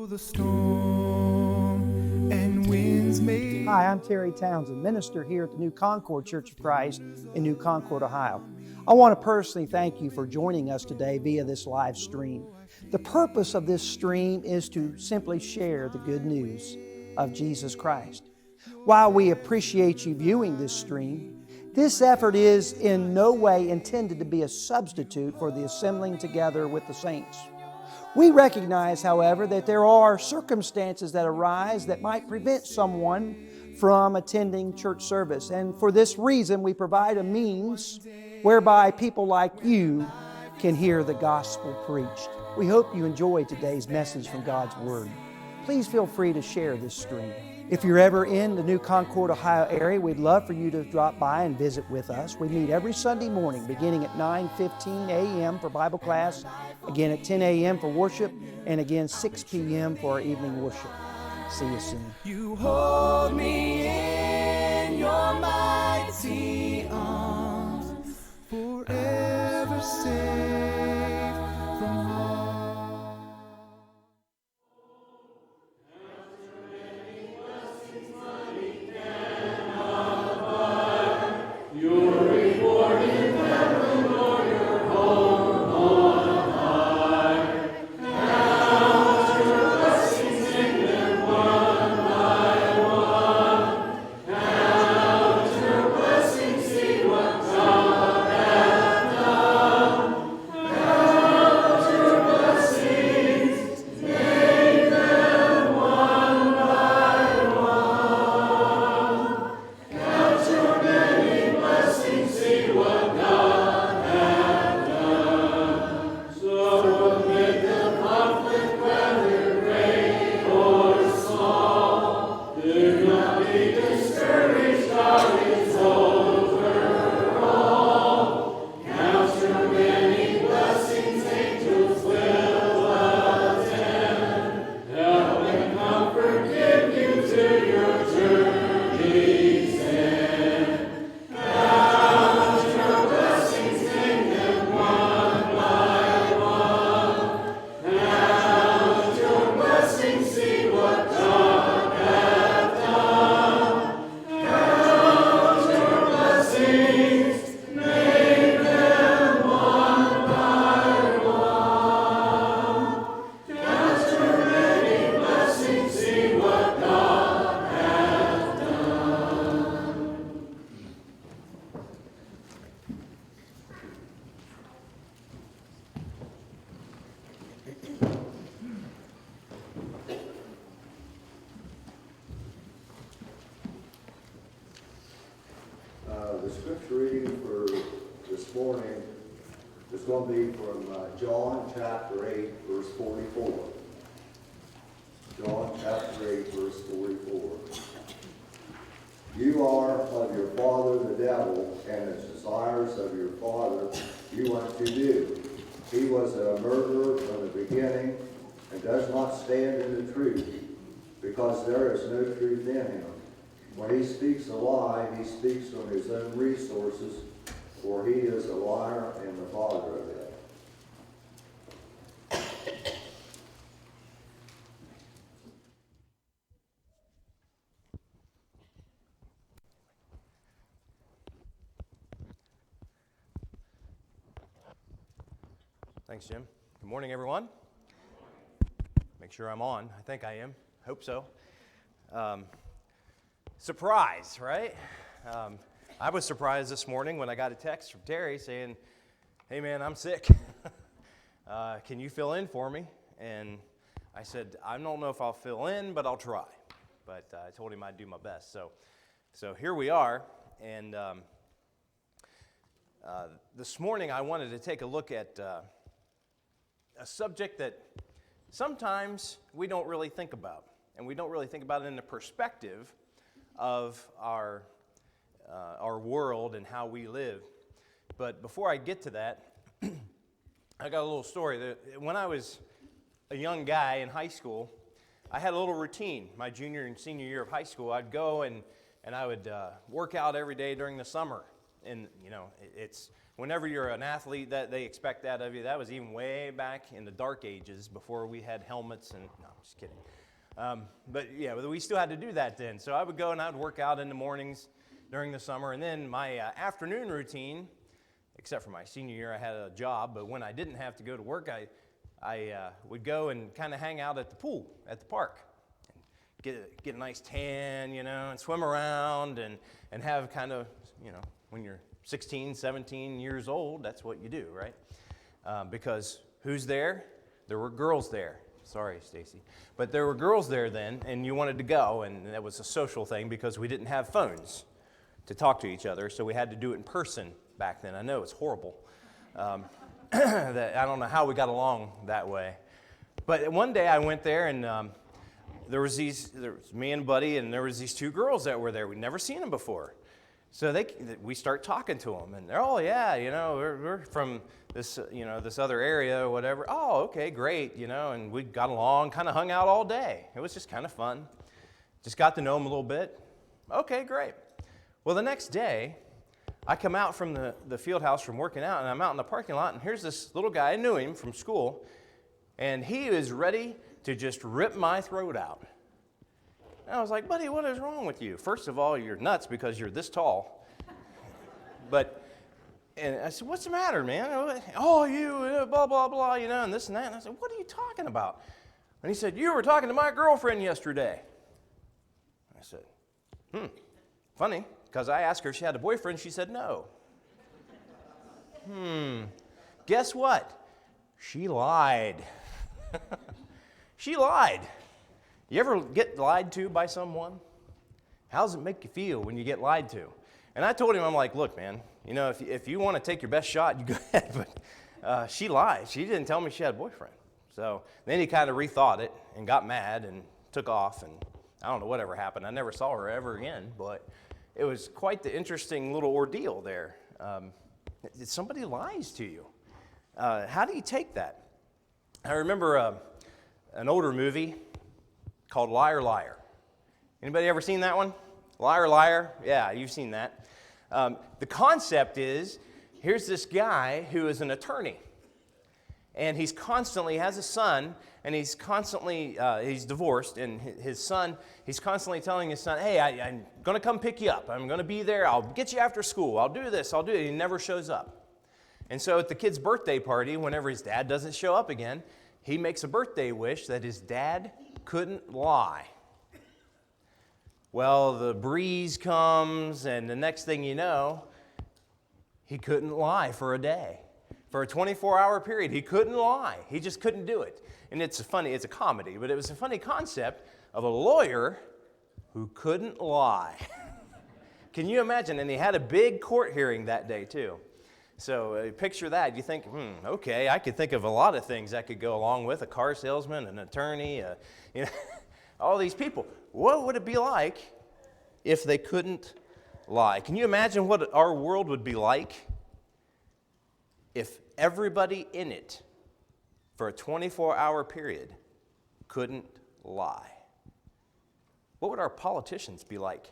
the storm and winds may... Hi, I'm Terry Townsend, minister here at the New Concord Church of Christ in New Concord, Ohio. I want to personally thank you for joining us today via this live stream. The purpose of this stream is to simply share the good news of Jesus Christ. While we appreciate you viewing this stream, this effort is in no way intended to be a substitute for the assembling together with the saints. We recognize, however, that there are circumstances that arise that might prevent someone from attending church service. And for this reason, we provide a means whereby people like you can hear the gospel preached. We hope you enjoy today's message from God's Word. Please feel free to share this stream. If you're ever in the New Concord, Ohio area, we'd love for you to drop by and visit with us. We meet every Sunday morning beginning at 9:15 a.m. for Bible class, again at 10 a.m. for worship, and again 6 p.m. for our evening worship. See you soon. You hold me in your mighty arms, forever safe from harm. The scripture reading for this morning is going to be from John chapter 8, verse 44. John chapter 8, verse 44. You are of your father the devil, and the desires of your father you want to do. He was a murderer from the beginning, and does not stand in the truth, because there is no truth in him. When he speaks a lie, he speaks from his own resources, for he is a liar and the father of it. Thanks, Jim. Good morning, everyone. Make sure I'm on. I think I am. Hope so. Surprise, right? I was surprised this morning when I got a text from Terry saying, "Hey, man, I'm sick. Can you fill in for me?" And I said, "I don't know if I'll fill in, but I'll try." But I told him I'd do my best. So here we are. And this morning I wanted to take a look at a subject that sometimes we don't really think about. And we don't really think about it in the perspective of our world and how we live. But before I get to that, I got a little story. When I was a young guy in high school, I had a little routine. My junior and senior year of high school, I'd go and I would work out every day during the summer. And, you know, it's whenever you're an athlete, that they expect that of you. That was even way back in the dark ages before we had helmets and, no, I'm just kidding. But yeah, we still had to do that then. So I would go and I would work out in the mornings during the summer. And then my afternoon routine, except for my senior year, I had a job. But when I didn't have to go to work, I would go and kind of hang out at the pool, at the park. Get a nice tan, and swim around and have kind of, when you're 16, 17 years old, that's what you do, right? Because who's there? There were girls there. Sorry, Stacy. But there were girls there then, and you wanted to go, and that was a social thing because we didn't have phones to talk to each other, so we had to do it in person back then. I know it's horrible. That I don't know how we got along that way. But one day I went there, and there was me and Buddy, and there was these two girls that were there. We'd never seen them before. So we start talking to them, and they're, oh yeah, we're from this, this other area or whatever. Oh, okay, great, and we got along, kind of hung out all day. It was just kind of fun. Just got to know them a little bit. Okay, great. Well, the next day, I come out from the field house from working out, and I'm out in the parking lot, and here's this little guy. I knew him from school, and he is ready to just rip my throat out. And I was like, buddy, what is wrong with you? First of all, you're nuts because you're this tall. And I said, what's the matter, man? Oh, you, blah, blah, blah, and this and that. And I said, what are you talking about? And he said, you were talking to my girlfriend yesterday. I said, funny, because I asked her if she had a boyfriend. She said no. Guess what? She lied. She lied. You ever get lied to by someone? How does it make you feel when you get lied to? And I told him, I'm like, look, man, if you want to take your best shot, you go ahead. But she lied. She didn't tell me she had a boyfriend. So then he kind of rethought it and got mad and took off. And I don't know whatever happened. I never saw her ever again. But it was quite the interesting little ordeal there. Somebody lies to you. How do you take that? I remember an older movie called Liar, Liar. Anybody ever seen that one? Liar, Liar? Yeah, you've seen that. The concept is, here's this guy who is an attorney. And he's has a son, and he's divorced, and his son, he's constantly telling his son, hey, I'm going to come pick you up. I'm going to be there. I'll get you after school. I'll do this. I'll do it. He never shows up. And so at the kid's birthday party, whenever his dad doesn't show up again, he makes a birthday wish that his dad couldn't lie. Well, the breeze comes, and the next thing you know, he couldn't lie for a day. For a 24-hour period, he couldn't lie. He just couldn't do it. And it's a comedy, but it was a funny concept of a lawyer who couldn't lie. Can you imagine? And he had a big court hearing that day, too. So picture that. You think, okay, I could think of a lot of things that could go along with a car salesman, an attorney, all these people. What would it be like if they couldn't lie? Can you imagine what our world would be like if everybody in it for a 24-hour period couldn't lie? What would our politicians be like?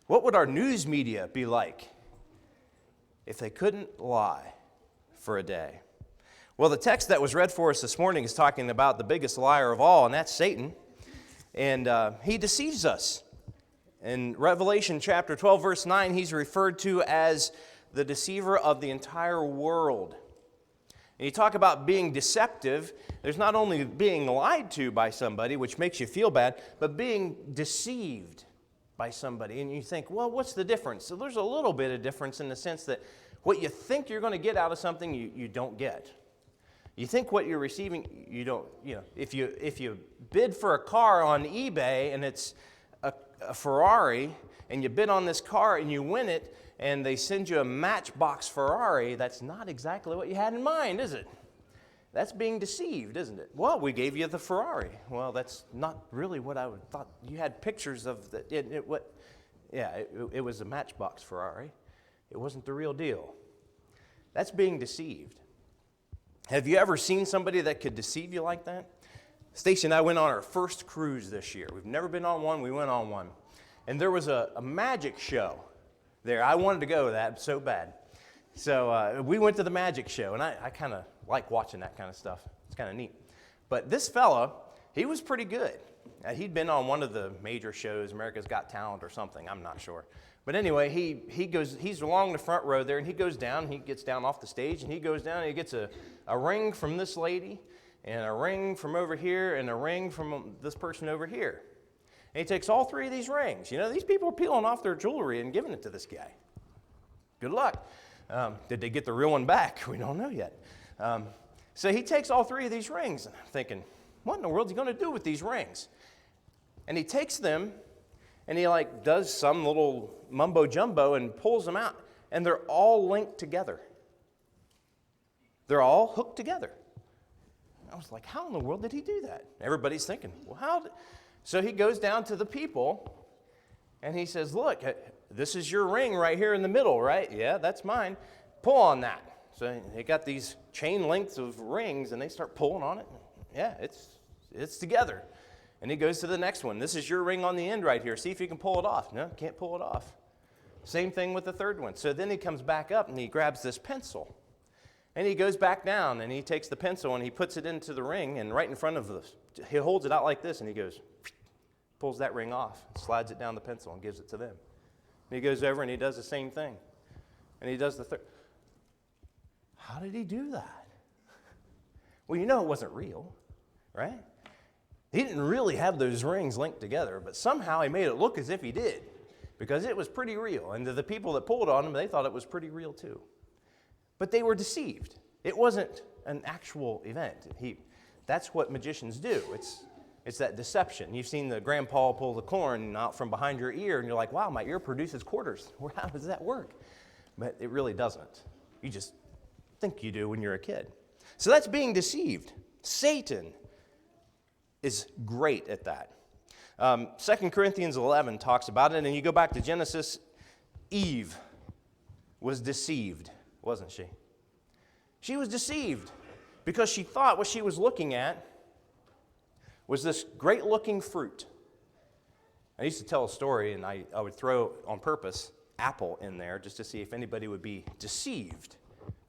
What would our news media be like if they couldn't lie for a day? Well, the text that was read for us this morning is talking about the biggest liar of all, and that's Satan. And he deceives us. In Revelation chapter 12, verse 9, he's referred to as the deceiver of the entire world. And you talk about being deceptive. There's not only being lied to by somebody, which makes you feel bad, but being deceived by somebody. And you think, well, what's the difference? So there's a little bit of difference in the sense that what you think you're going to get out of something, you don't get. You think what you're receiving, you don't, if you bid for a car on eBay and it's a Ferrari, and you bid on this car and you win it, and they send you a Matchbox Ferrari, that's not exactly what you had in mind, is it? That's being deceived, isn't it? Well, we gave you the Ferrari. Well, that's not really what I would thought. You had pictures of it was a Matchbox Ferrari. It wasn't the real deal. That's being deceived. Have you ever seen somebody that could deceive you like that? Stacy and I went on our first cruise this year. We've never been on one. We went on one. And there was a magic show there. I wanted to go with that so bad. So we went to the magic show, and I kind of like watching that kind of stuff. It's kind of neat. But this fella, he was pretty good. He'd been on one of the major shows, America's Got Talent or something, I'm not sure. But anyway, he's along the front row there, and he goes down, he gets down off the stage, and he goes down, and he gets a ring from this lady, and a ring from over here, and a ring from this person over here. And he takes all three of these rings. You know, these people are peeling off their jewelry and giving it to this guy. Good luck. Did they get the real one back? We don't know yet. So he takes all three of these rings, and I'm thinking, what in the world is he going to do with these rings? And he takes them, and he like does some little mumbo jumbo and pulls them out, and they're all linked together. They're all hooked together. I was like, how in the world did he do that? Everybody's thinking, well, how did... So he goes down to the people, and he says, look, this is your ring right here in the middle, right? Yeah, that's mine. Pull on that. So they got these chain lengths of rings, and they start pulling on it. Yeah, it's together. And he goes to the next one. This is your ring on the end right here. See if you can pull it off. No, can't pull it off. Same thing with the third one. So then he comes back up, and he grabs this pencil. And he goes back down, and he takes the pencil, and he puts it into the ring, and right in front of this, he holds it out like this, and he goes, pulls that ring off, slides it down the pencil, and gives it to them. And he goes over, and he does the same thing. And he does the third. How did he do that? Well, you know it wasn't real, right? He didn't really have those rings linked together, but somehow he made it look as if he did, because it was pretty real. And to the people that pulled on him, they thought it was pretty real too. But they were deceived. It wasn't an actual event. That's what magicians do. It's that deception. You've seen the grandpa pull the corn out from behind your ear, and you're like, wow, my ear produces quarters. How does that work? But it really doesn't. You just think you do when you're a kid. So that's being deceived. Satan is great at that. 2 Corinthians 11 talks about it, and you go back to Genesis, Eve was deceived, wasn't she? She was deceived because she thought what she was looking at was this great-looking fruit. I used to tell a story, and I would throw, on purpose, apple in there just to see if anybody would be deceived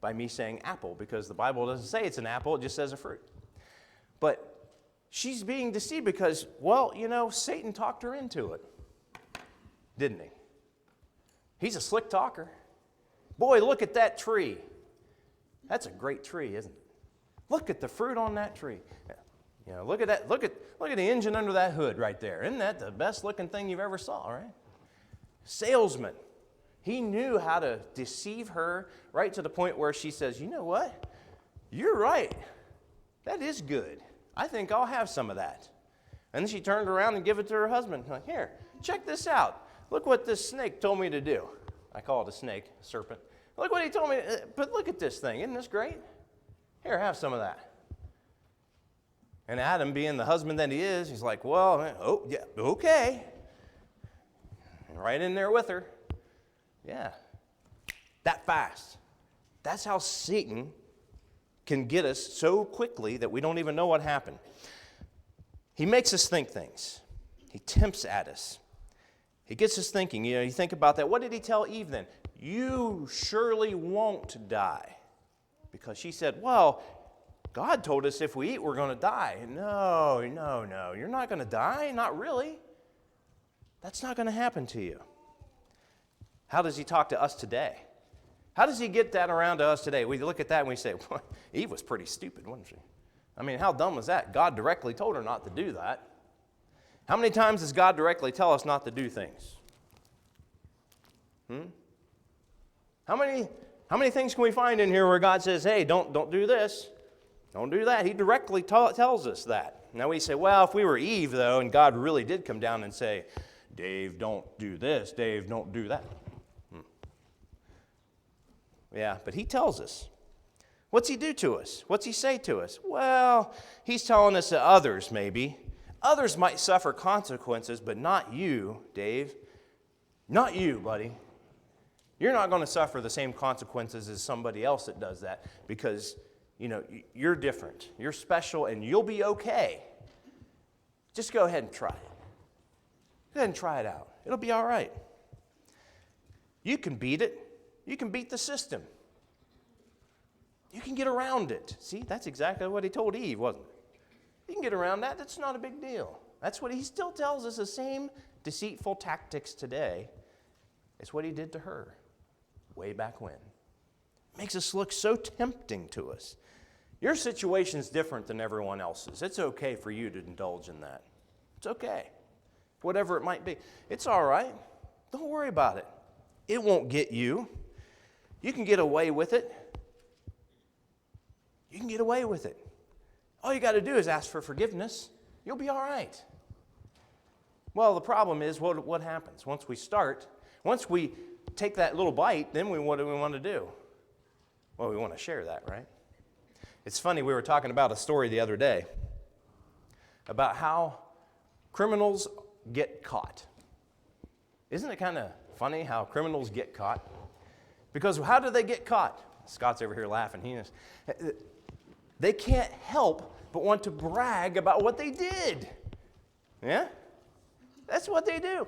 by me saying apple, because the Bible doesn't say it's an apple, it just says a fruit. But she's being deceived because, well, you know, Satan talked her into it, didn't he? He's a slick talker. Boy, look at that tree. That's a great tree, isn't it? Look at the fruit on that tree. You know, look at that. Look at the engine under that hood right there. Isn't that the best looking thing you've ever saw, right? Salesman. He knew how to deceive her right to the point where she says, you know what? You're right. That is good. I think I'll have some of that. And then she turned around and gave it to her husband. Like, here, check this out. Look what this snake told me to do. I call it a snake, a serpent. Look what he told me. But look at this thing. Isn't this great? Here, have some of that. And Adam, being the husband that he is, he's like, well, oh, yeah, okay. And right in there with her. Yeah. That fast. That's how Satan can get us so quickly that we don't even know what happened. He makes us think things. He tempts at us. He gets us thinking. You know, you think about that. What did he tell Eve then? You surely won't die. Because she said, well, God told us if we eat, we're going to die. No. You're not going to die. Not really. That's not going to happen to you. How does he talk to us today? How does he get that around to us today? We look at that and we say, well, Eve was pretty stupid, wasn't she? I mean, how dumb was that? God directly told her not to do that. How many times does God directly tell us not to do things? How many things can we find in here where God says, hey, don't do this, don't do that? He directly tells us that. Now we say, well, if we were Eve, though, and God really did come down and say, Dave, don't do this, Dave, don't do that. Yeah, but he tells us. What's he do to us? What's he say to us? Well, he's telling us that others, maybe. Others might suffer consequences, but not you, Dave. Not you, buddy. You're not going to suffer the same consequences as somebody else that does that because, you know, you're different. You're special, and you'll be okay. Just go ahead and try it. Go ahead and try it out. It'll be all right. You can beat it. You can beat the system. You can get around it. See, that's exactly what he told Eve, wasn't it? You can get around that. That's not a big deal. That's what he still tells us, the same deceitful tactics today. It's what he did to her way back when. Makes us look so tempting to us. Your situation is different than everyone else's. It's okay for you to indulge in that. It's okay. Whatever it might be. It's all right. Don't worry about it. It won't get you. You can get away with it. You can get away with it. All you got to do is ask for forgiveness. You'll be all right. Well, the problem is what happens once we take that little bite, then what do we want to do? Well, we want to share that, right? It's funny, we were talking about a story the other day about how criminals get caught. Isn't it kind of funny how criminals get caught? Because how do they get caught? Scott's over here laughing. They can't help but want to brag about what they did. Yeah? That's what they do.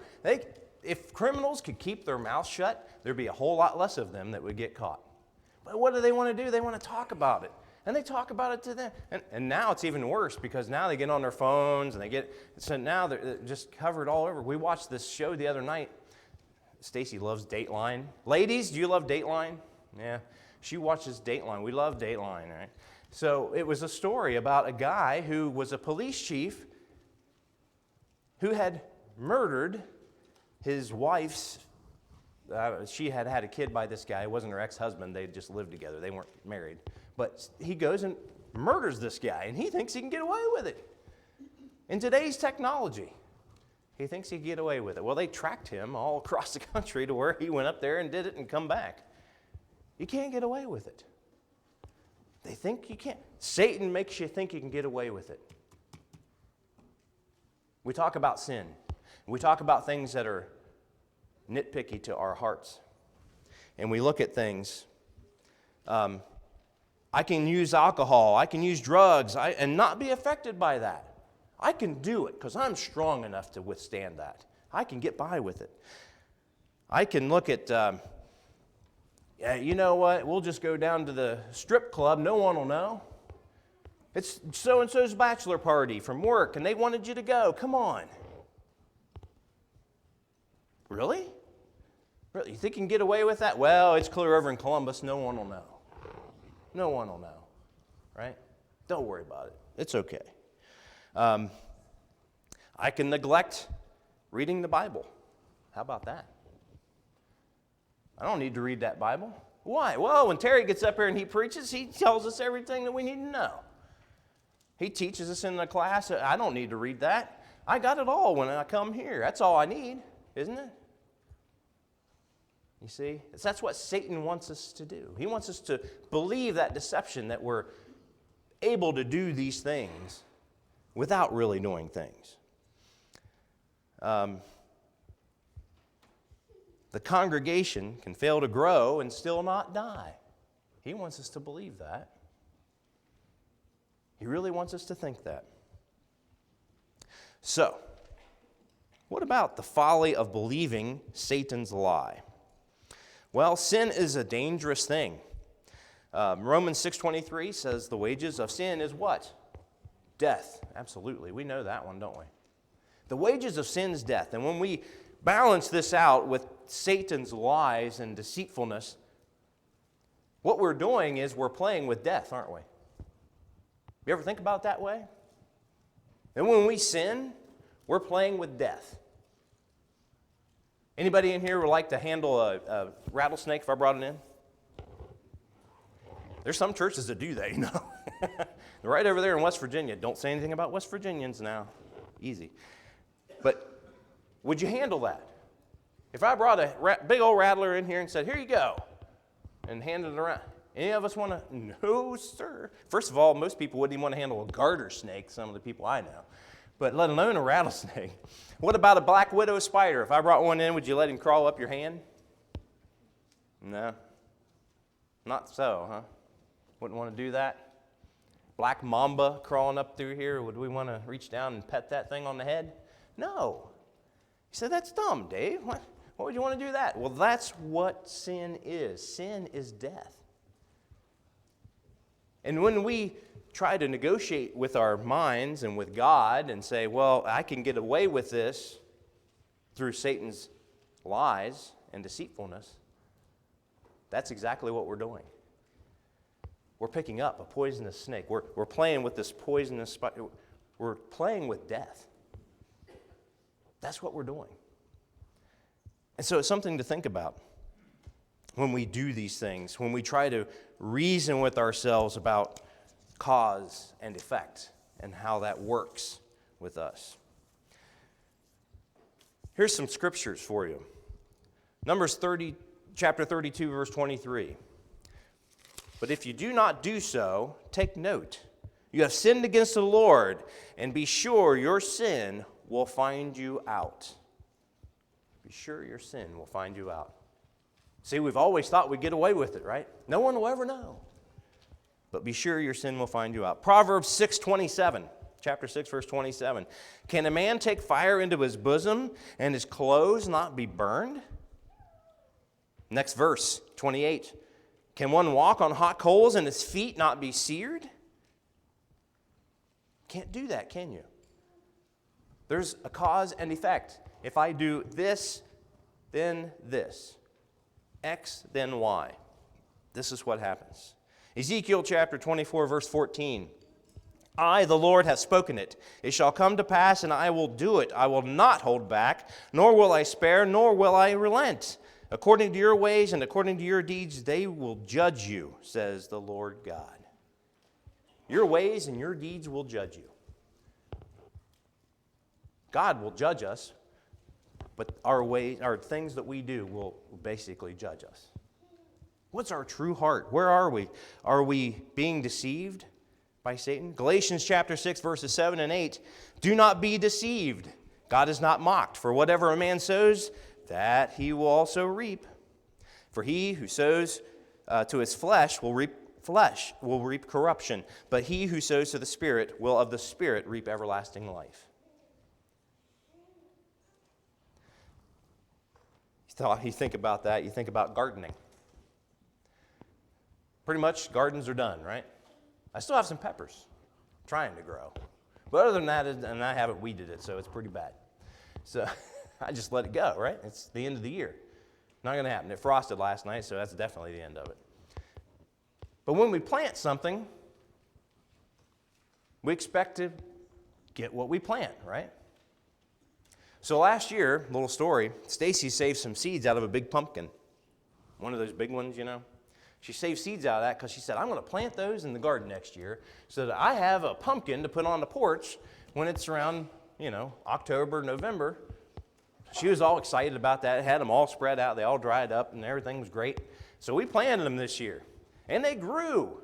If criminals could keep their mouths shut, there'd be a whole lot less of them that would get caught. But what do they want to do? They want to talk about it. And they talk about it to them. And now it's even worse because now they get on their phones and so now they're just covered all over. We watched this show the other night. Stacy loves Dateline. Ladies, do you love Dateline? Yeah. She watches Dateline. We love Dateline, right? So it was a story about a guy who was a police chief who had murdered his wife's, she had had a kid by this guy. It wasn't her ex-husband. They just lived together. They weren't married. But he goes and murders this guy, and he thinks he can get away with it. In today's technology, he thinks he can get away with it. Well, they tracked him all across the country to where he went up there and did it and come back. You can't get away with it. They think you can't. Satan makes you think you can get away with it. We talk about sin. We talk about things that are nitpicky to our hearts. And we look at things. I can use alcohol. I can use drugs and not be affected by that. I can do it because I'm strong enough to withstand that. I can get by with it. I can look at, you know what? We'll just go down to the strip club. No one will know. It's so-and-so's bachelor party from work, and they wanted you to go. Come on. Really? Really? You think you can get away with that? Well, it's clear over in Columbus. No one will know. No one will know. Right? Don't worry about it. It's okay. I can neglect reading the Bible. How about that? I don't need to read that Bible. Why? Well, when Terry gets up here and he preaches, he tells us everything that we need to know. He teaches us in the class. I don't need to read that. I got it all when I come here. That's all I need, isn't it? You see? That's what Satan wants us to do. He wants us to believe that deception that we're able to do these things without really knowing things. The congregation can fail to grow and still not die. He wants us to believe that. He really wants us to think that. So, what about the folly of believing Satan's lie? Well, sin is a dangerous thing. Romans 6:23 says the wages of sin is what? Death. Absolutely. We know that one, don't we? The wages of sin is death. And when we balance this out with Satan's lies and deceitfulness, what we're doing is we're playing with death, aren't we? You ever think about it that way? And when we sin, we're playing with death. Anybody in here would like to handle a rattlesnake if I brought it in? There's some churches that do that, you know. They're right over there in West Virginia. Don't say anything about West Virginians now. Easy. But would you handle that? If I brought a big old rattler in here and said, here you go, and handed it around, any of us want to? No, sir. First of all, most people wouldn't even want to handle a garter snake, some of the people I know, but let alone a rattlesnake. What about a black widow spider? If I brought one in, would you let him crawl up your hand? No. Not so, huh? Wouldn't want to do that? Black mamba crawling up through here, would we want to reach down and pet that thing on the head? No. You said, that's dumb, Dave. Why would you want to do that? Well, that's what sin is. Sin is death. And when we try to negotiate with our minds and with God and say, well, I can get away with this through Satan's lies and deceitfulness, that's exactly what we're doing. We're picking up a poisonous snake. We're playing with this poisonous spider. We're playing with death. That's what we're doing. And so it's something to think about when we do these things, when we try to reason with ourselves about cause and effect and how that works with us. Here's some scriptures for you. Numbers 30, chapter 32, verse 23. But if you do not do so, take note. You have sinned against the Lord, and be sure your sin will find you out. Be sure your sin will find you out. See, we've always thought we'd get away with it, right? No one will ever know. But be sure your sin will find you out. Proverbs 6:27, chapter 6, verse 27. Can a man take fire into his bosom and his clothes not be burned? Next verse, 28. Can one walk on hot coals and his feet not be seared? Can't do that, can you? There's a cause and effect. If I do this, then this. X, then Y. This is what happens. Ezekiel chapter 24, verse 14. I, the Lord, have spoken it. It shall come to pass, and I will do it. I will not hold back, nor will I spare, nor will I relent. According to your ways and according to your deeds, they will judge you, says the Lord God. Your ways and your deeds will judge you. God will judge us, but our ways, our things that we do will basically judge us. What's our true heart? Where are we? Are we being deceived by Satan? Galatians chapter 6, verses 7 and 8. Do not be deceived. God is not mocked. For whatever a man sows, that he will also reap. For he who sows to his flesh will reap corruption, but he who sows to the Spirit will of the Spirit reap everlasting life. You think about that, you think about gardening. Pretty much gardens are done, right? I still have some peppers trying to grow. But other than that, and I haven't weeded it, so it's pretty bad. So I just let it go, right? It's the end of the year. Not going to happen. It frosted last night, so that's definitely the end of it. But when we plant something, we expect to get what we plant, right? So last year, little story, Stacy saved some seeds out of a big pumpkin. One of those big ones, you know. She saved seeds out of that because she said, I'm going to plant those in the garden next year so that I have a pumpkin to put on the porch when it's around, October, November. She was all excited about that. It had them all spread out. They all dried up and everything was great. So we planted them this year. And they grew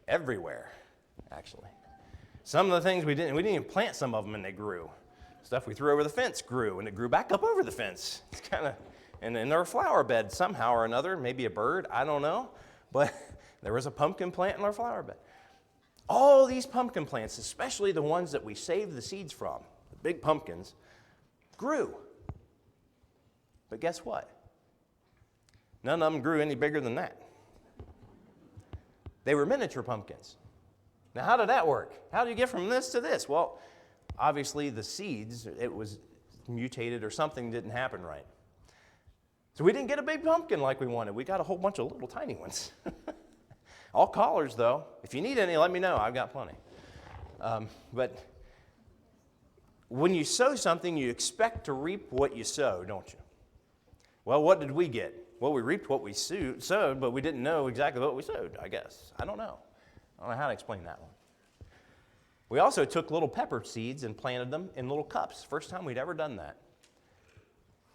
everywhere, actually. Some of the things we didn't even plant some of them and they grew. Stuff we threw over the fence grew, and it grew back up over the fence. It's kind of, and in our flower bed somehow or another, maybe a bird, I don't know, but there was a pumpkin plant in our flower bed. All these pumpkin plants, especially the ones that we saved the seeds from, the big pumpkins, grew. But guess what? None of them grew any bigger than that. They were miniature pumpkins. Now, how did that work? How do you get from this to this? Well, obviously, the seeds, it was mutated or something didn't happen right. So we didn't get a big pumpkin like we wanted. We got a whole bunch of little tiny ones. All collars, though. If you need any, let me know. I've got plenty. But when you sow something, you expect to reap what you sow, don't you? Well, what did we get? Well, we reaped what we sowed, but we didn't know exactly what we sowed, I guess. I don't know how to explain that one. We also took little pepper seeds and planted them in little cups. First time we'd ever done that.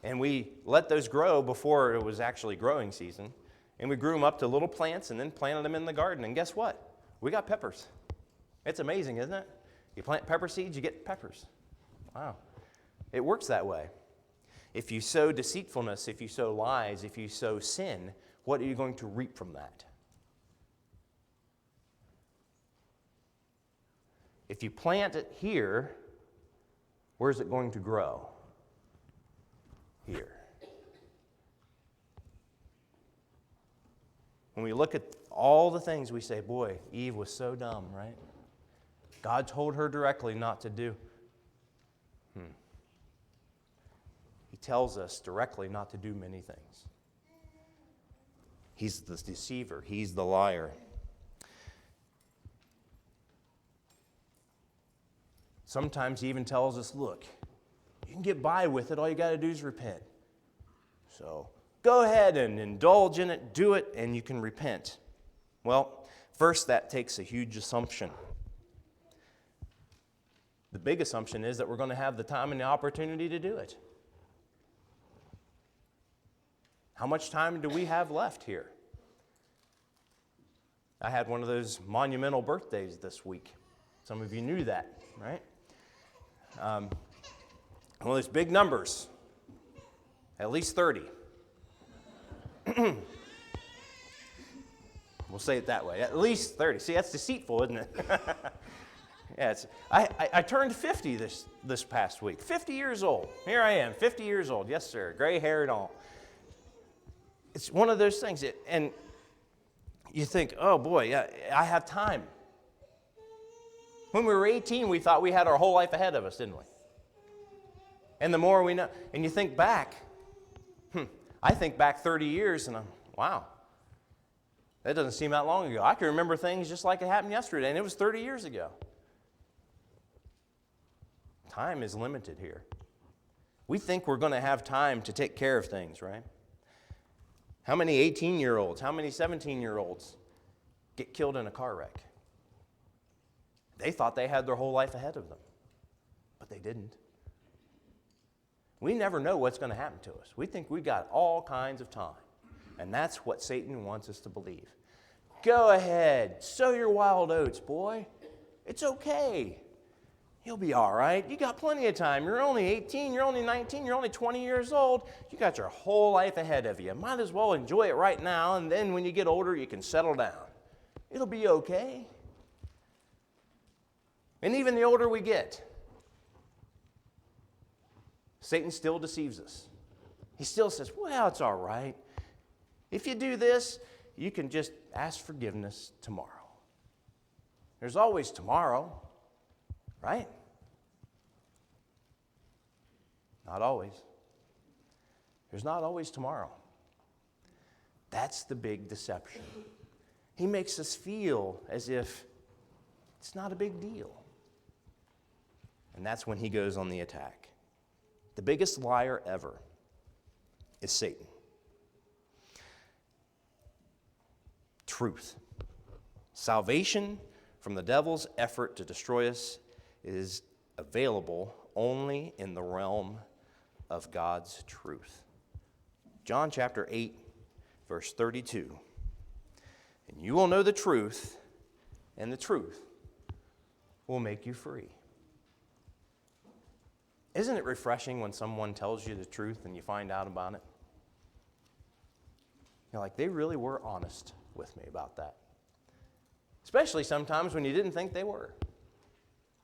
And we let those grow before it was actually growing season. And we grew them up to little plants and then planted them in the garden. And guess what? We got peppers. It's amazing, isn't it? You plant pepper seeds, you get peppers. Wow. It works that way. If you sow deceitfulness, if you sow lies, if you sow sin, what are you going to reap from that? If you plant it here, where's it going to grow? Here. When we look at all the things, we say, boy, Eve was so dumb, right? God told her directly not to do. He tells us directly not to do many things. He's the deceiver. He's the liar. Sometimes he even tells us, look, you can get by with it. All you got to do is repent. So go ahead and indulge in it, do it, and you can repent. Well, first, that takes a huge assumption. The big assumption is that we're going to have the time and the opportunity to do it. How much time do we have left here? I had one of those monumental birthdays this week. Some of you knew that, right? One of those big numbers, at least 30. We'll say it that way, at least 30. See, that's deceitful, isn't it? Yeah, I turned 50 this past week. 50 years old. Here I am, 50 years old. Yes, sir. Gray hair and all. It's one of those things. And you think, oh, boy, yeah, I have time. When we were 18, we thought we had our whole life ahead of us, didn't we? And the more we know, and you think back, I think back 30 years, and wow, that doesn't seem that long ago. I can remember things just like it happened yesterday, and it was 30 years ago. Time is limited here. We think we're going to have time to take care of things, right? How many 18-year-olds, how many 17-year-olds get killed in a car wreck? They thought they had their whole life ahead of them, but they didn't. We never know what's going to happen to us. We think we got all kinds of time, and that's what Satan wants us to believe. Go ahead, sow your wild oats, boy. It's okay. You'll be all right. You got plenty of time. You're only 18, you're only 19, you're only 20 years old. You got your whole life ahead of you. Might as well enjoy it right now, and then when you get older, you can settle down. It'll be okay. And even the older we get, Satan still deceives us. He still says, well, it's all right. If you do this, you can just ask forgiveness tomorrow. There's always tomorrow, right? Not always. There's not always tomorrow. That's the big deception. He makes us feel as if it's not a big deal. And that's when he goes on the attack. The biggest liar ever is Satan. Truth. Salvation from the devil's effort to destroy us is available only in the realm of God's truth. John chapter 8, verse 32. And you will know the truth, and the truth will make you free. Isn't it refreshing when someone tells you the truth and you find out about it? You're like, they really were honest with me about that. Especially sometimes when you didn't think they were.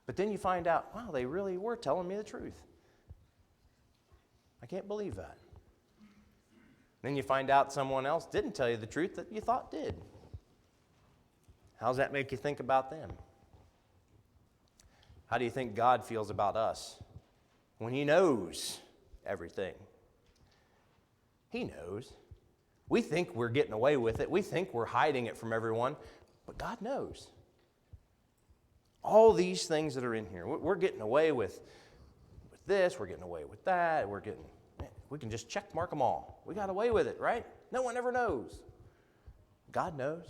But then you find out, wow, they really were telling me the truth. I can't believe that. Then you find out someone else didn't tell you the truth that you thought did. How does that make you think about them? How do you think God feels about us when he knows everything? He knows. We think we're getting away with it. We think we're hiding it from everyone, but God knows. All these things that are in here, we're getting away with this, we're getting away with that, we can just check mark them all. We got away with it, right? No one ever knows. God knows.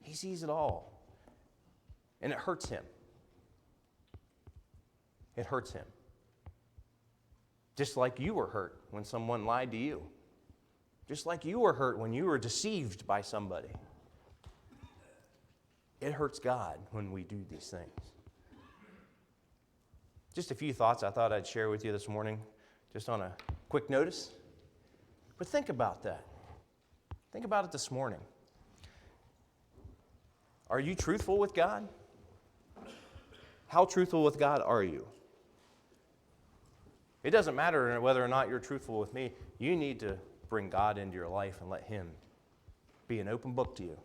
He sees it all. And it hurts him. It hurts him. Just like you were hurt when someone lied to you. Just like you were hurt when you were deceived by somebody. It hurts God when we do these things. Just a few thoughts I thought I'd share with you this morning, just on a quick notice. But think about that. Think about it this morning. Are you truthful with God? How truthful with God are you? It doesn't matter whether or not you're truthful with me. You need to bring God into your life and let him be an open book to you.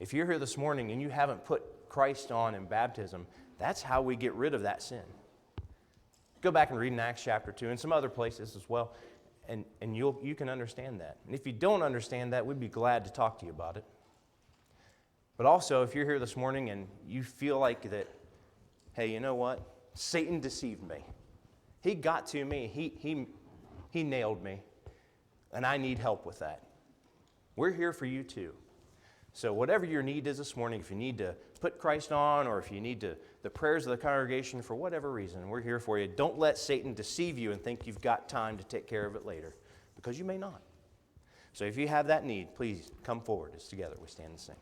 If you're here this morning and you haven't put Christ on in baptism, that's how we get rid of that sin. Go back and read in Acts chapter 2 and some other places as well, and you can understand that. And if you don't understand that, we'd be glad to talk to you about it. But also, if you're here this morning and you feel like that, hey, you know what? Satan deceived me. He got to me. He nailed me. And I need help with that. We're here for you too. So whatever your need is this morning, if you need to put Christ on or if you need the prayers of the congregation for whatever reason, we're here for you. Don't let Satan deceive you and think you've got time to take care of it later, because you may not. So if you have that need, please come forward as together we stand and sing.